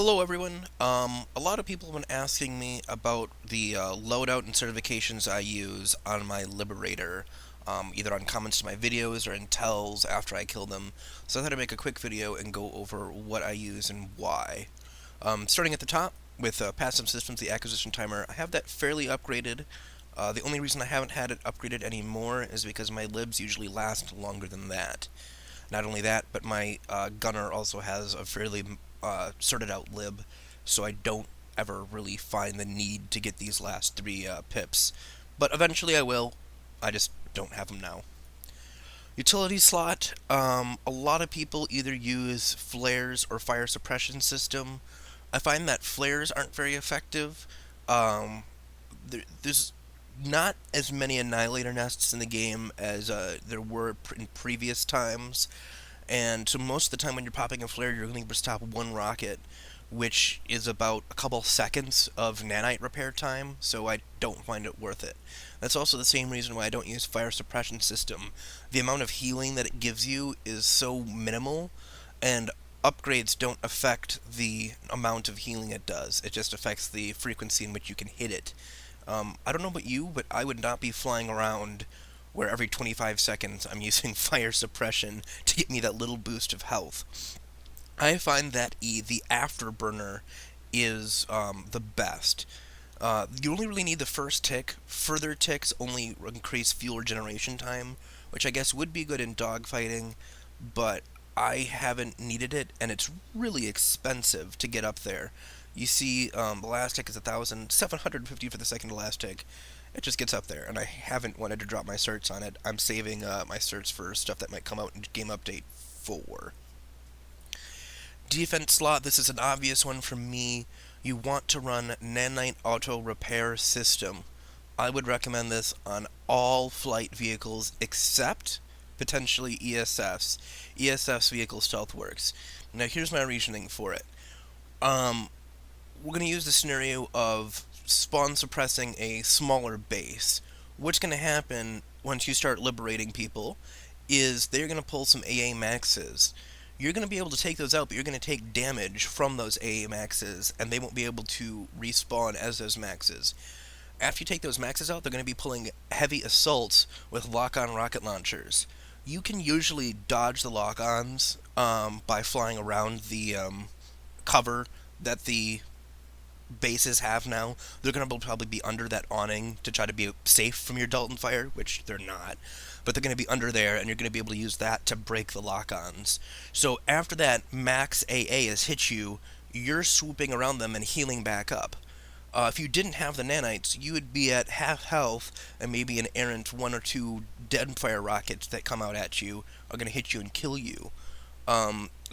Hello, everyone. A lot of people have been asking me about the loadout and certifications I use on my Liberator, either on comments to my videos or in tells after I kill them. So I thought I'd make a quick video and go over what I use and why. Starting at the top with passive systems, the acquisition timer, I have that fairly upgraded. The only reason I haven't had it upgraded anymore is because my libs usually last longer than that. Not only that, but my gunner also has a fairly sorted out lib, so I don't ever really find the need to get these last three pips. But eventually I will. I just don't have them now. Utility slot. A lot of people either use flares or fire suppression system. I find that flares aren't very effective. There's not as many annihilator nests in the game as there were in previous times, and so most of the time when you're popping a flare, you're going to stop one rocket, which is about a couple seconds of nanite repair time, so I don't find it worth it. That's also the same reason why I don't use fire suppression system. The amount of healing that it gives you is so minimal, and upgrades don't affect the amount of healing it does. It just affects the frequency in which you can hit it. I don't know about you, but I would not be flying around where every 25 seconds I'm using fire suppression to get me that little boost of health. I find that the afterburner is the best. You only really need the first tick. Further ticks only increase fuel regeneration time, which I guess would be good in dogfighting, but I haven't needed it, and it's really expensive to get up there. You see, the last tick is 1,750 for the second to last tick. It just gets up there, and I haven't wanted to drop my certs on it. I'm saving my certs for stuff that might come out in Game Update 4. Defense slot, this is an obvious one for me. You want to run Nanite Auto Repair System. I would recommend this on all flight vehicles except potentially ESFs. ESF's vehicle stealth works. Now here's my reasoning for it. We're going to use the scenario of spawn suppressing a smaller base. What's going to happen once you start liberating people is they're going to pull some AA maxes. You're going to be able to take those out, but you're going to take damage from those AA maxes, and they won't be able to respawn as those maxes. After you take those maxes out, they're going to be pulling heavy assaults with lock-on rocket launchers. You can usually dodge the lock-ons by flying around the cover that the bases have now. They're going to probably be under that awning to try to be safe from your Dalton fire, which they're not. But they're going to be under there, and you're going to be able to use that to break the lock-ons. So after that max AA has hit you, you're swooping around them and healing back up. If you didn't have the nanites, you would be at half health, and maybe an errant one or two deadfire rockets that come out at you are going to hit you and kill you.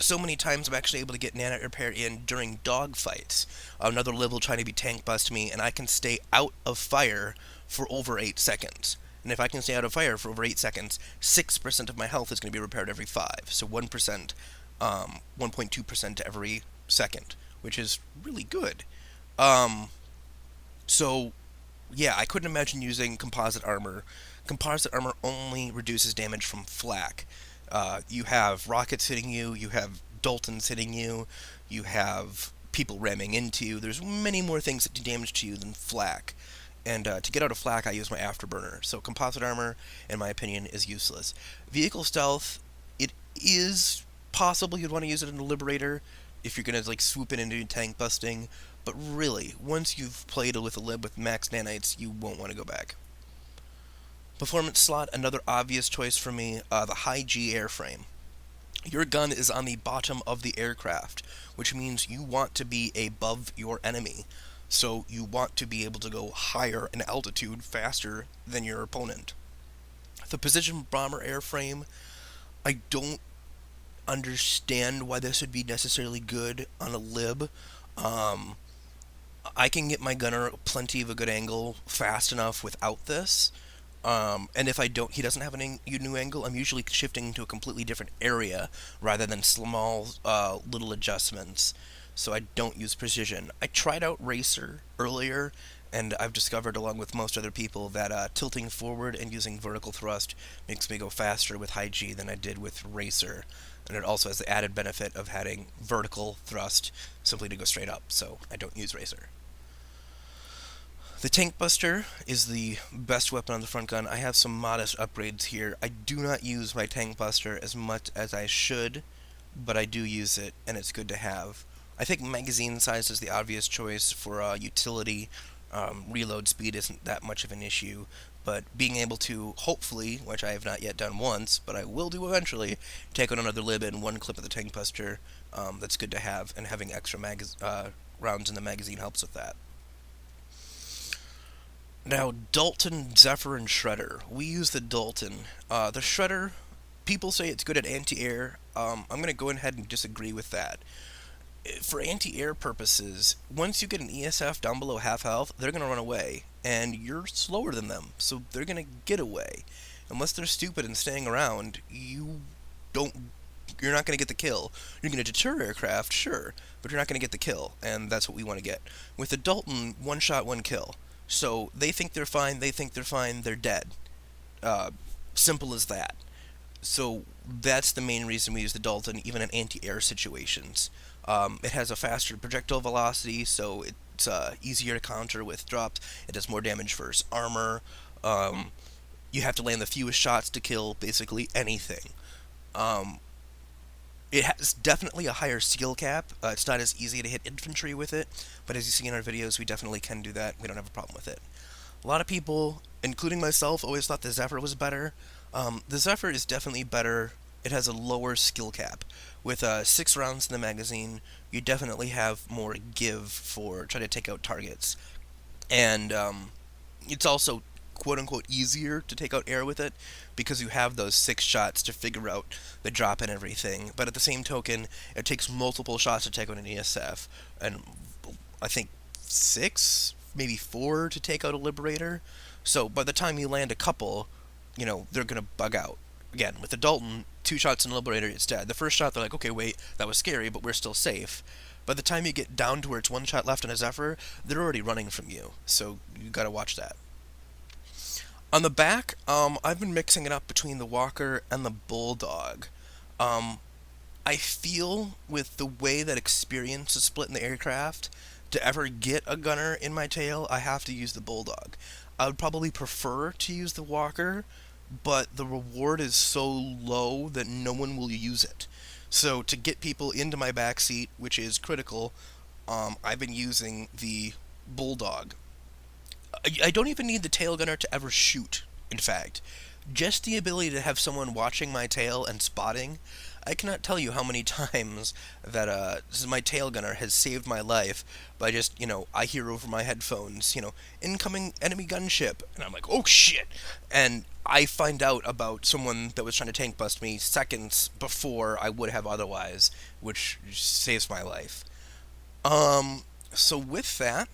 So many times I'm actually able to get nanite repair in during dogfights. Another lib will try to be tank bust me, and I can stay out of fire for over 8 seconds. And if I can stay out of fire for over 8 seconds, 6% of my health is going to be repaired every 5. So 1%, 1.2% every second, which is really good. So, yeah, I couldn't imagine using composite armor. Composite armor only reduces damage from flak. You have rockets hitting you, you have Daltons hitting you, you have people ramming into you. There's many more things that do damage to you than flak. And to get out of flak, I use my afterburner. So composite armor, in my opinion, is useless. Vehicle stealth, it is possible you'd want to use it in a Liberator if you're going to like swoop in and do tank busting. But really, once you've played with a lib with max nanites, you won't want to go back. Performance slot, another obvious choice for me, the high G airframe. Your gun is on the bottom of the aircraft, which means you want to be above your enemy. So you want to be able to go higher in altitude faster than your opponent. The precision bomber airframe, I don't understand why this would be necessarily good on a lib. I can get my gunner plenty of a good angle fast enough without this. And if I don't, he doesn't have a new angle, I'm usually shifting to a completely different area rather than small little adjustments. So I don't use precision. I tried out Racer earlier, And I've discovered, along with most other people, that tilting forward and using vertical thrust makes me go faster with high G than I did with racer. And it also has the added benefit of having vertical thrust simply to go straight up, so I don't use racer. The Tank Buster is the best weapon on the front gun. I have some modest upgrades here. I do not use my Tank Buster as much as I should, but I do use it, and it's good to have. I think magazine size is the obvious choice for utility. Reload speed isn't that much of an issue, but being able to, hopefully, which I have not yet done once, but I will do eventually, take out another lib in one clip of the Tank Buster, that's good to have, and having extra rounds in the magazine helps with that. Now, Dalton, Zephyr, and Shredder. We use the Dalton. The Shredder, people say it's good at anti-air. I'm going to go ahead and disagree with that. For anti-air purposes, once you get an ESF down below half health, they're going to run away, and you're slower than them, so they're going to get away. Unless they're stupid and staying around, you're not going to get the kill. You're going to deter aircraft, sure, but you're not going to get the kill, and that's what we want to get. With the Dalton, one shot, one kill. So they think they're fine, they're dead. Simple as that. So that's the main reason we use the Dalton, even in anti-air situations. It has a faster projectile velocity, so it's easier to counter with drops. It does more damage versus armor. You have to land the fewest shots to kill basically anything. It has definitely a higher skill cap. It's not as easy to hit infantry with it, but as you see in our videos, we definitely can do that. We don't have a problem with it. A lot of people, including myself, always thought the Zephyr was better. The Zephyr is definitely better. It has a lower skill cap. With 6 rounds in the magazine, you definitely have more give for trying to take out targets. And it's also quote-unquote easier to take out air with it because you have those 6 shots to figure out the drop and everything. But at the same token, it takes multiple shots to take out an ESF, and I think 6, maybe 4 to take out a Liberator. So by the time you land a couple, they're going to bug out. Again, with the Dalton, 2 shots in a Liberator, it's dead. The first shot, they're like, okay, wait, that was scary, but we're still safe. By the time you get down to where it's 1 shot left on a Zephyr, they're already running from you. So you got to watch that. On the back, I've been mixing it up between the Walker and the Bulldog. I feel with the way that experience is split in the aircraft, to ever get a gunner in my tail, I have to use the Bulldog. I would probably prefer to use the Walker, but the reward is so low that no one will use it. So to get people into my backseat, which is critical, I've been using the Bulldog. I don't even need the tail gunner to ever shoot, in fact. Just the ability to have someone watching my tail and spotting. I cannot tell you how many times that my tail gunner has saved my life by just, I hear over my headphones, incoming enemy gunship, and I'm like, oh shit! And I find out about someone that was trying to tank bust me seconds before I would have otherwise, which saves my life. So with that,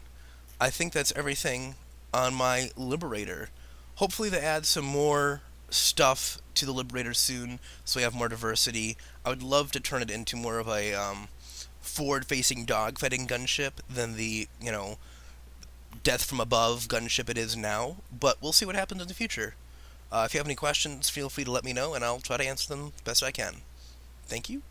I think that's everything on my Liberator. Hopefully they add some more stuff to the Liberator soon, so we have more diversity. I would love to turn it into more of a forward-facing dogfighting gunship than the, death from above gunship it is now, but we'll see what happens in the future. If you have any questions, feel free to let me know, and I'll try to answer them the best I can. Thank you.